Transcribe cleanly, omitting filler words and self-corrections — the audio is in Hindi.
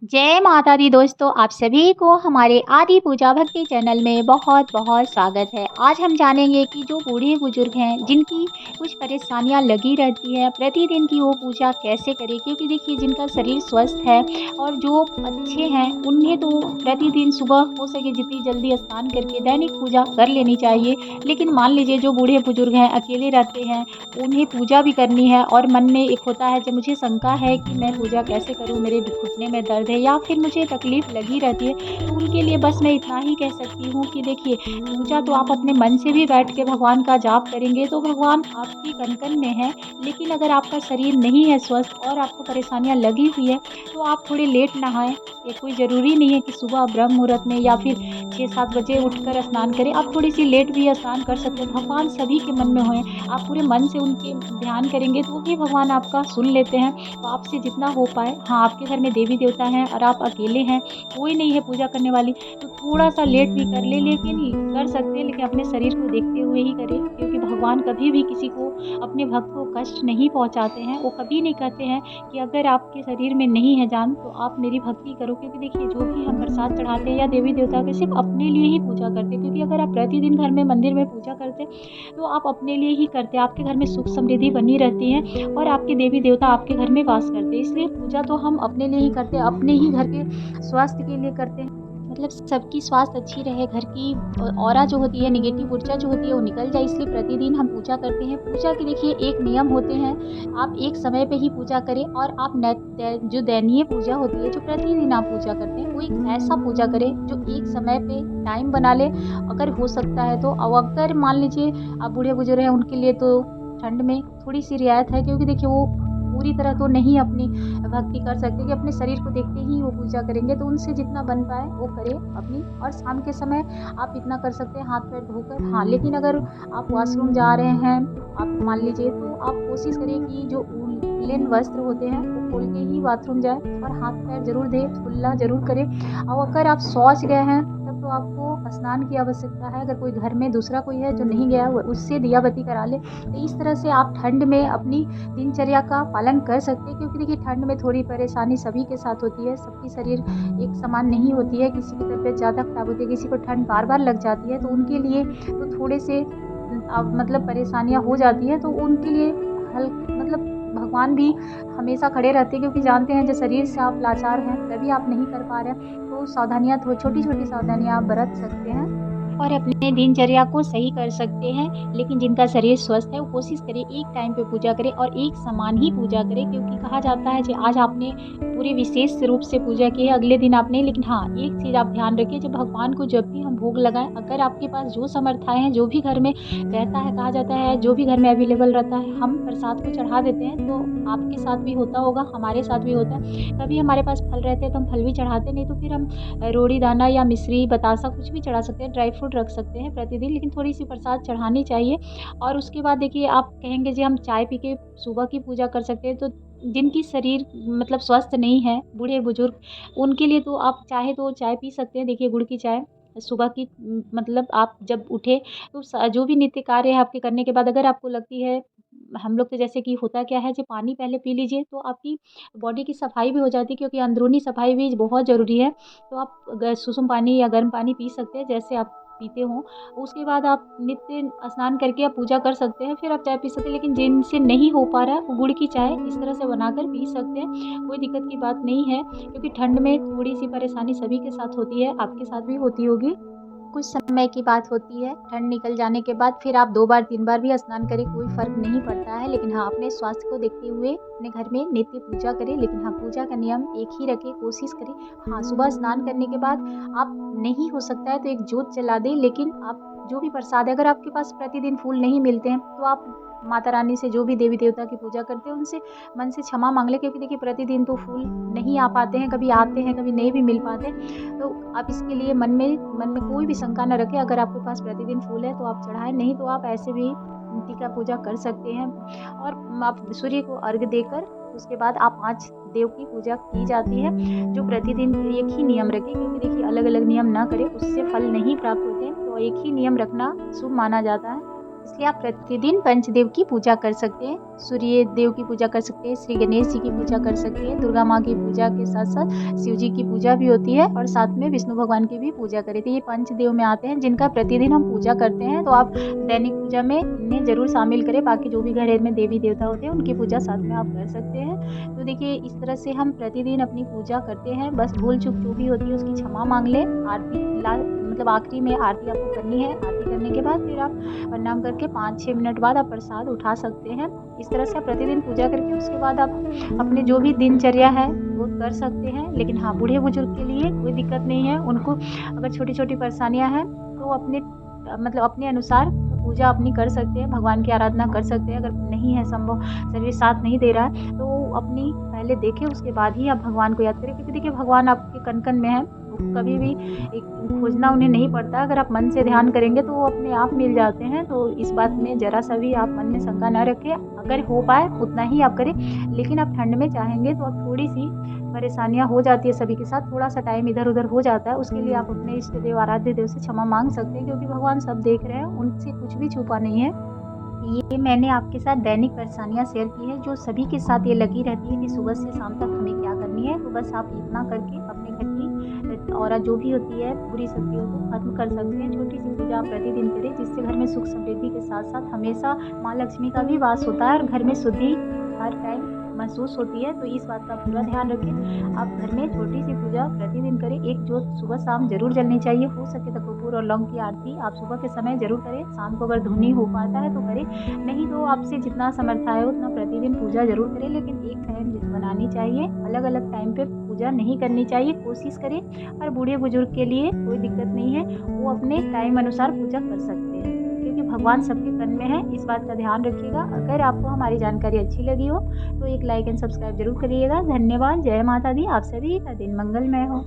जय माता दी दोस्तों, आप सभी को हमारे आदि पूजा भक्ति चैनल में बहुत बहुत स्वागत है। आज हम जानेंगे कि जो बूढ़े बुजुर्ग हैं जिनकी कुछ परेशानियां लगी रहती है प्रतिदिन की, वो पूजा कैसे करें। क्योंकि देखिए, जिनका शरीर स्वस्थ है और जो अच्छे हैं उन्हें तो प्रतिदिन सुबह हो सके जितनी जल्दी स्नान करके दैनिक पूजा कर लेनी चाहिए। लेकिन मान लीजिए जो बूढ़े बुजुर्ग हैं, अकेले रहते हैं, उन्हें पूजा भी करनी है और मन में एक होता है जब मुझे शंका है कि मैं पूजा कैसे करूँ, मेरे घुटने में दर्द है या फिर मुझे तकलीफ लगी रहती है, तो उनके लिए बस मैं इतना ही कह सकती हूँ कि देखिए, पूजा तो आप अपने मन से भी बैठ के भगवान का जाप करेंगे तो भगवान आपकी कन-कन में है। लेकिन अगर आपका शरीर नहीं है स्वस्थ और आपको परेशानियाँ लगी हुई है, तो आप थोड़े लेट नहाएँ। ये कोई ज़रूरी नहीं है कि सुबह ब्रह्म मुहूर्त में या फिर 6-7 बजे उठकर स्नान करें। आप थोड़ी-सी लेट भी स्नान कर सकते हैं। भगवान सभी के मन में हैं। आप पूरे मन से उनके ध्यान करेंगे तो भी भगवान आपका सुन लेते हैं। तो आपसे जितना हो पाए, हाँ, आपके घर में देवी-देवता हैं और आप अकेले हैं, कोई नहीं है पूजा करने वाली, तो थोड़ा-सा लेट भी कर लें, लेकिन कर सकते हैं, लेकिन अपने शरीर को देखते हुए ही करें। क्योंकि भगवान कभी भी किसी को, अपने भक्त को कष्ट नहीं पहुँचाते हैं। वो कभी नहीं कहते हैं कि अगर आपके शरीर में नहीं है जान तो आप मेरी भक्ति करो। क्योंकि देखिए, जो भी हम प्रसाद चढ़ाते हैं या देवी-देवता के, सिर्फ़ अपने लिए ही पूजा करते हैं। क्योंकि अगर आप प्रतिदिन घर में मंदिर में पूजा करते हैं, तो आप अपने लिए ही करते हैं। आपके घर में सुख समृद्धि बनी रहती है और आपके देवी-देवता आपके घर में वास करते हैं। इसलिए पूजा तो हम अपने लिए ही करते हैं, अपने ही घर के स्वास्थ्य के लिए करते हैं। मतलब सबकी स्वास्थ्य अच्छी रहे, घर की ऑरा जो होती है, नेगेटिव ऊर्जा जो होती है वो निकल जाए, इसलिए प्रतिदिन हम पूजा करते हैं। पूजा के देखिए एक नियम होते हैं, आप एक समय पे ही पूजा करें और आप जो दैनीय पूजा होती है, जो प्रतिदिन आप पूजा करते हैं, वो एक ऐसा पूजा करें जो एक समय पे टाइम बना ले, अगर हो सकता है तो। और अगर मान लीजिए आप बूढ़े बुजुर्ग हैं, उनके लिए तो ठंड में थोड़ी-सी रियायत है। क्योंकि देखिए, वो पूरी तरह तो नहीं अपनी भक्ति कर सकते कि अपने शरीर को देखते ही वो पूजा करेंगे, तो उनसे जितना बन पाए वो करें अपनी। और शाम के समय आप इतना कर सकते हैं, हाथ पैर धोकर। हाँ, लेकिन अगर आप वॉशरूम जा रहे हैं, आप मान लीजिए, तो आप कोशिश करिए कि जो वूलन वस्त्र होते हैं वो खोल के ही बाथरूम जाएँ और हाथ पैर ज़रूर धोएँ, कुल्ला ज़रूर करें। और अगर आप शौच गए हैं तब तो आपको स्नान की आवश्यकता है। अगर कोई घर में दूसरा कोई है जो नहीं गया, वो उससे दिया बत्ती करा ले। तो इस तरह से आप ठंड में अपनी दिनचर्या का पालन कर सकते हैं। क्योंकि देखिए, ठंड में थोड़ी परेशानी सभी के साथ होती है, सबकी शरीर एक समान नहीं होती है, किसी की तबीयत ज़्यादा खराब होती है, किसी को ठंड बार-बार लग जाती है, तो उनके लिए तो थोड़े से मतलब परेशानियाँ हो जाती हैं, तो उनके लिए हल मतलब भगवान भी हमेशा खड़े रहते हैं। क्योंकि जानते हैं, जो शरीर से आप लाचार हैं, तभी आप नहीं कर पा रहे हैं, तो सावधानियाँ, थो छोटी-छोटी सावधानियाँ आप बरत सकते हैं और अपने दिनचर्या को सही कर सकते हैं। लेकिन जिनका शरीर स्वस्थ है, वो कोशिश करें एक टाइम पे पूजा करें और एक समान ही पूजा करें। क्योंकि कहा जाता है कि आज आपने पूरे विशेष रूप से पूजा की है, अगले दिन आप नहीं। लेकिन हाँ, एक चीज़ आप ध्यान रखिए, जब भगवान को जब भी हम भोग लगाएँ, अगर आपके पास जो समर्थाएँ हैं, जो भी घर में रहता है, कहा जाता है जो भी घर में अवेलेबल रहता है, हम प्रसाद को चढ़ा देते हैं। तो आपके साथ भी होता होगा, हमारे साथ भी होता है। कभी हमारे पास फल रहते हैं तो हम फल भी चढ़ाते, नहीं तो फिर हम रोड़ी दाना या मिश्री, बतासा कुछ भी चढ़ा सकते हैं, ड्राई फ्रूट रख सकते हैं प्रतिदिन। लेकिन थोड़ी-सी प्रसाद चढ़ानी चाहिए। और उसके बाद देखिए, आप कहेंगे जी हम चाय पी के सुबह की पूजा कर सकते हैं, तो जिनकी शरीर मतलब स्वस्थ नहीं है, बूढ़े-बुजुर्ग, उनके लिए तो आप चाहे तो चाय पी सकते हैं। देखिए, गुड़ की चाय सुबह की, मतलब आप जब उठे तो जो भी नित्य कार्य है आपके करने के बाद, अगर आपको लगती है, हम लोग तो जैसे कि होता क्या है, जो पानी पहले पी लीजिए तो आपकी बॉडी की सफाई भी हो जाती है। क्योंकि अंदरूनी सफाई भी बहुत ज़रूरी है। तो आप सुसुम पानी या गर्म पानी पी सकते हैं, जैसे आप पीते हों। उसके बाद आप नित्य स्नान करके आप पूजा कर सकते हैं, फिर आप चाय पी सकते हैं। लेकिन जिनसे नहीं हो पा रहा है, वो गुड़ की चाय इस तरह से बनाकर पी सकते हैं, कोई दिक्कत की बात नहीं है। क्योंकि ठंड में थोड़ी-सी परेशानी सभी के साथ होती है, आपके साथ भी होती होगी। कुछ समय की बात होती है, ठंड निकल जाने के बाद फिर आप 2 बार 3 बार भी स्नान करें, कोई फ़र्क नहीं पड़ता है। लेकिन हाँ, अपने स्वास्थ्य को देखते हुए अपने घर में नित्य पूजा करें। लेकिन हाँ, पूजा का नियम एक ही रखें, कोशिश करें। हाँ, सुबह स्नान करने के बाद आप, नहीं हो सकता है तो एक जोत जला दें। लेकिन आप जो भी प्रसाद है, अगर आपके पास प्रतिदिन फूल नहीं मिलते हैं, तो आप माता रानी से, जो भी देवी-देवता की पूजा करते हैं, उनसे मन से क्षमा माँग लें। क्योंकि देखिए, प्रतिदिन तो फूल नहीं आ पाते हैं, कभी आते हैं, कभी नहीं भी मिल पाते। तो आप इसके लिए मन में कोई भी शंका न रखें। अगर आपके पास प्रतिदिन फूल है तो आप चढ़ाएँ, नहीं तो आप ऐसे भी टीका पूजा कर सकते हैं। और आप सूर्य को अर्घ्य देकर उसके बाद आप 5 देव की पूजा की जाती है, जो प्रतिदिन एक ही नियम रखें। क्योंकि देखिए, अलग-अलग नियम ना करें, उससे फल नहीं प्राप्त होते हैं। तो एक ही नियम रखना शुभ माना जाता है। इसलिए आप प्रतिदिन पंचदेव की पूजा कर सकते हैं। सूर्य देव की पूजा कर सकते हैं, श्री गणेश जी की पूजा कर सकते हैं, दुर्गा माँ की पूजा के साथ साथ शिव जी की पूजा भी होती है और साथ में विष्णु भगवान की भी पूजा करें। तो ये पंचदेव में आते हैं जिनका प्रतिदिन हम पूजा करते हैं। तो आप दैनिक पूजा में इन्हें ज़रूर शामिल करें। बाकी जो भी घर में देवी देवता होते हैं उनकी पूजा साथ में आप कर सकते हैं। तो देखिए इस तरह से हम प्रतिदिन अपनी पूजा करते हैं। बस भूल चूक जो भी होती है उसकी क्षमा मांग लें। आरती मतलब आखिरी में आरती आपको करनी है। आरती करने के बाद फिर आप प्रणाम करके 5-6 मिनट बाद आप प्रसाद उठा सकते हैं। इस तरह से आप प्रतिदिन पूजा करके उसके बाद आप अपने जो भी दिनचर्या है वो कर सकते हैं। लेकिन हाँ, बूढ़े बुजुर्ग के लिए कोई दिक्कत नहीं है। उनको अगर छोटी-छोटी परेशानियाँ हैं तो अपने मतलब अपने अनुसार पूजा अपनी कर सकते हैं, भगवान की आराधना कर सकते हैं। अगर नहीं है संभव, शरीर साथ नहीं दे रहा है तो अपनी पहले देखें, उसके बाद ही आप भगवान को याद करें। क्योंकि देखिए भगवान आपके कण-कण में है, वो कभी भी खोजना उन्हें नहीं पड़ता। अगर आप मन से ध्यान करेंगे तो वो अपने आप मिल जाते हैं। तो इस बात में ज़रा सा भी आप मन में शंका ना रखें। अगर हो पाए उतना ही आप करें। लेकिन आप ठंड में चाहेंगे तो आप थोड़ी-सी परेशानियाँ हो जाती है सभी के साथ, थोड़ा-सा टाइम इधर-उधर हो जाता है। उसके लिए आप अपने इष्ट देव, आराध्य देव से क्षमा माँग सकते हैं क्योंकि भगवान सब देख रहे हैं, उनसे कुछ भी छुपा नहीं है। ये मैंने आपके साथ दैनिक परेशानियाँ शेयर की है जो सभी के साथ ये लगी रहती है कि सुबह से शाम तक हमें क्या करनी है। तो बस आप इतना करके अपने घर की और जो भी होती है बुरी शक्तियों को खत्म कर सकते हैं। छोटी-सी पूजा आप प्रतिदिन करें जिससे घर में सुख समृद्धि के साथ-साथ हमेशा माँ लक्ष्मी का भी वास होता है और घर में शुद्धि हर टाइम महसूस होती है। तो इस बात का पूरा ध्यान रखें। आप घर में छोटी-सी पूजा प्रतिदिन करें। एक जोत सुबह शाम ज़रूर जलनी चाहिए। हो सके तो कपूर और लौंग की आरती आप सुबह के समय ज़रूर करें। शाम को अगर धुनी हो पाता है तो करें, नहीं तो आपसे जितना समर्थ है उतना प्रतिदिन पूजा ज़रूर करें। लेकिन एक टाइम बनानी चाहिए, अलग-अलग टाइम पे पूजा नहीं करनी चाहिए। कोशिश करें। और बूढ़े बुजुर्ग के लिए कोई दिक्कत नहीं है, वो अपने टाइम अनुसार पूजा कर सकते हैं क्योंकि भगवान सबके तन में है। इस बात का ध्यान रखिएगा। अगर आपको हमारी जानकारी अच्छी लगी हो तो एक लाइक एंड सब्सक्राइब जरूर करिएगा। धन्यवाद। जय माता दी। आप सभी का दिन मंगलमय हो।